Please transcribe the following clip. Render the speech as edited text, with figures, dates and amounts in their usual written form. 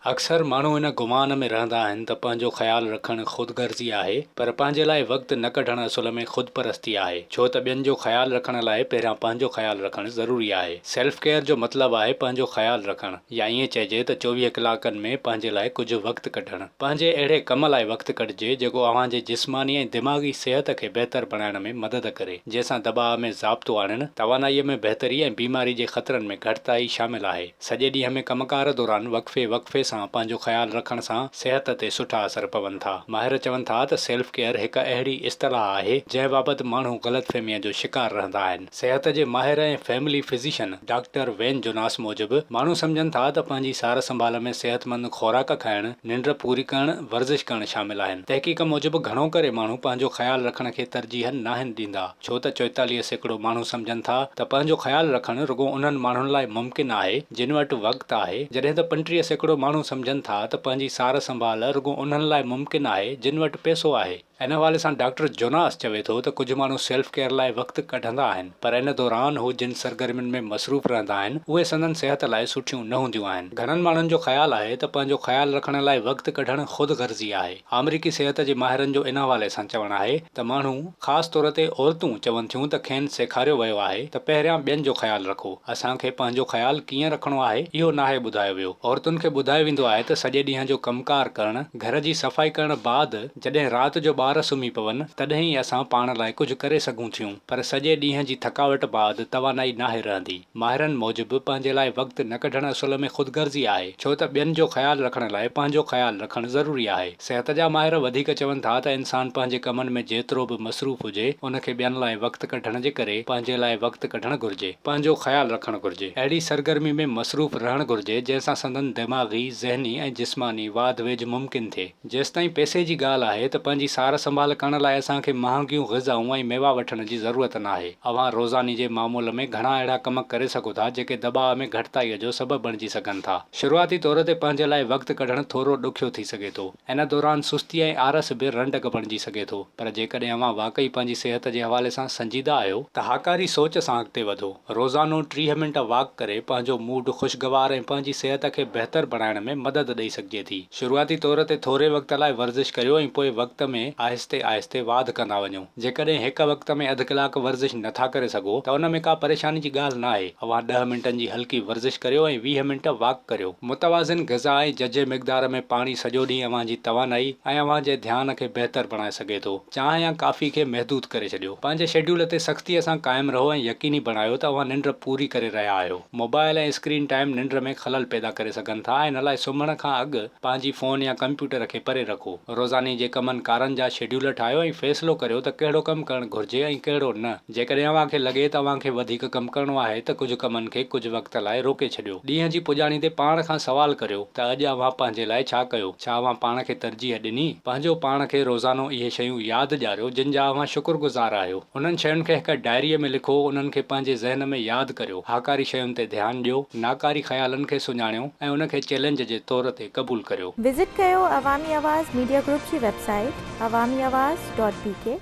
अक्सर माण्हू इन गुमान में रहंदा आहिनि त पंहिंजो ख़्यालु रखणु ख़ुदगर्ज़ी आहे, पर पंहिंजे लाइ वक़्तु न कढणु असुल में ख़ुदपरस्ती आहे। छो त ॿियनि जो ख़्यालु रखण लाइ पहिरियां पंहिंजो ख़्यालु रखणु ज़रूरी आहे। सेल्फ केयर जो मतिलबु आहे पंहिंजो ख़्यालु रखणु, या ईअं चइजे त 24 कलाकनि में पंहिंजे लाइ कुझु वक़्तु कढणु। पंहिंजे अहिड़े कम लाइ वक़्तु कढिजे जेको अव्हांजे जिस्मानी ऐं दिमाग़ी सिहत खे बहितर बणाइण में मदद करे, जंहिंसां दॿाउ में ज़ाब्तो आणणु, तवानाईअ में बहितरी ऐं बीमारी जे ख़तरनि में घटिताई शामिल आहे। सॼे ॾींहं में कमकार दौरान वक़्फ़े वक़्फ़े सां पंहिंजो ख़्यालु रखण सां सिहत ते सुठा असर पवनि था। माहिर चवनि था त सेल्फ केयर हिकु अहिड़ी इस्तलाह आहे जंहिं बाबति माण्हू ग़लतफ़हमीअ जो शिकार रहंदा आहिनि। सिहत जे माहिर ऐं फैमिली फिज़िशियन डॉक्टर वेन जोनास मूजिबि माण्हू सम्झनि था त पंहिंजी सार संभाल में सेहतमंद खुराक खाइणु, निंड पूरी करणु, वर्ज़िश करणु शामिल आहिनि। तहक़ीक़ मूजिबि घणो करे माण्हू पंहिंजो ख़्यालु रखण खे तरजीह नाहिनि ॾींदा, छो त 44% माण्हू सम्झनि था त पंहिंजो ख़्यालु रखणु रुॻो उन्हनि माण्हुनि लाइ मुमकिन आहे जिन वटि वक़्तु आहे, जॾहिं त 35% माण्हू सम्झनि था त पंहिंजी सार संभाल रुॻो उन्हनि लाइ मुमकिन आहे जिन वटि पैसो आहे। इन हवाले सां डॉक्टर जोनास चवे थो त कुझु माण्हू सेल्फ केयर लाइ वक़्तु कढंदा आहिनि, पर इन दौरान हू जिन सरगर्मियुनि में मसरूफ़ रहंदा आहिनि उहे संदन सिहत लाइ सुठियूं न हूंदियूं आहिनि। घणनि माण्हुनि जो ख़्यालु आहे त पंहिंजो ख़्यालु रखण लाइ वक़्तु कढणु ख़ुदगर्ज़ी आहे। अमरीकी सिहत जे माहिरनि जो इन हवाले सां चवणु आहे त माण्हू, ख़ासि तौर ते औरतूं, चवनि थियूं त खेनि सेखारियो वियो आहे त पहिरियां ॿियनि जो ख़्यालु रखो। असांखे पंहिंजो ख़्यालु कीअं रखणो आहे इहो नाहे ॿुधायो वियो। औरतुनि खे ॿुधायो वेंदो आहे त सॼे ॾींहं जो कमकार करणु, घर जी सफ़ाई करण बाद जॾहिं राति जो ॿार सुम्ही पवनि तॾहिं ई असां पाण लाइ कुझु करे सघूं थियूं, पर सॼे ॾींहं जी थकावट बाद तवानाई नाहे रहंदी। माहिरनि मूजिबि पंहिंजे लाइ वक़्तु न कढणु असुल में ख़ुदगर्ज़ी आहे, छो त ॿियनि जो ख़्यालु रखण लाइ पंहिंजो ख़्यालु रखणु ज़रूरी आहे। सिहत जा माहिर वधीक चवनि था त इंसान पंहिंजे कमनि में जेतिरो बि मसरूफ़ हुजे, उनखे ॿियनि लाइ वक़्तु कढण जे करे पंहिंजे लाइ वक़्तु कढणु घुरिजे, पंहिंजो ख़्यालु रखणु घुरिजे। अहिड़ी सरगर्मी में मसरूफ़ रहणु घुरिजे जंहिंसां संदन दिमाग़ी, ज़हनी ऐं जिस्मानी वाध वेझ मुमकिन थिए। जेसिताईं पैसे जी ॻाल्हि आहे त पंहिंजी सार संभाल करण लाइ असांखे महांगियूं ग़िज़ाऊं ऐं मेवा वठण जी ज़रूरत नाहे। अव्हां रोज़ानी जे मामूल में घणा अहिड़ा कम करे सघो था जेके दॿाउ में घटिताईअ जो सबबु बणिजी सघनि था। शुरूआती तौर ते पंहिंजे लाइ वक़्तु कढणु थोरो ॾुखियो थी सघे थो। इन दौरान सुस्ती ऐं आरस बि रंडक बणिजी सघे थो, पर जेकॾहिं अव्हां वाक़ई पंहिंजी सिहत जे हवाले सां संजीदा आहियो त हाकारी सोच सां अॻिते वधो। रोज़ानो 30 मिंट वॉक करे पंहिंजो मूड ख़ुशगवार ऐं पंहिंजी सिहत खे बहितर बणाइण में मदद ॾेई सघिजे थी। शुरूआती तौर ते थोरे वक़्त लाइ वर्ज़िश करियो ऐं पोइ वक़्त में आहिस्ते आहिस्ते वाध कंदा वञो। जेकॾहिं हिक वक़्त में अधु कलाक वर्ज़िश नथा करे सघो त उन में का परेशानी जी ॻाल्हि न आहे। अव्हां 10 मिंटनि जी हल्की वर्ज़िश करियो ऐं 20 मिंट वॉक करियो। मुतवाज़िन ग़िज़ा ऐं जजे मिक़दार में पाणी सॼो ॾींहुं अव्हांजी तवानाई ऐं अव्हांजे ध्यान खे बहितर बणाए सघे थो। चांहि या काफ़ी खे महदूद करे छॾियो। पंहिंजे शेड्यूल ते सख़्तीअ सां क़ाइमु रहो ऐं यकीनी बणायो त अव्हां निंड पूरी करे रहिया आहियो। मोबाइल ऐं स्क्रीन टाइम निंड में ख़लल पैदा करे सघनि था। इन लाइ सुम्हण खां अॻु पंहिंजी फ़ोन या कंप्यूटर खे परे रखो। रोज़ानी जे कमनि कारनि जा शेड्यूल ठाहियो ऐं फ़ैसिलो करियो त कहिड़ो कमु करणु घुरिजे ऐं कहिड़ो न। जेकॾहिं अव्हांखे लॻे त अव्हांखे वधीक कमु करणो आहे त कुझु कमनि खे कुझु वक़्त लाइ रोके छॾियो। ॾींहं जी पुॼाणी ते पाण खां सवाल करियो त अॼु अव्हां पंहिंजे लाइ छा कयो। छा अव्हां पाण खे तरजीह ॾिनी? पंहिंजो पाण खे रोज़ानो इहे शयूं यादि ॾियारियो जिन जा अव्हां शुक्रगुज़ार आहियो। उन्हनि शयुनि खे हिकु डायरीअ में लिखो, उन्हनि खे पंहिंजे ज़हन में यादि करियो। हाकारी शयुनि ते ध्यानु ॾियो, नाकारी ख़्यालनि खे सुञाणियो ऐं उनखे चैलेंज जे तौर ते क़बूल करियो। विज़िट कयो अवामी आवाज़ मीडिया ग्रुप जी वेबसाइट awamiawaz.pk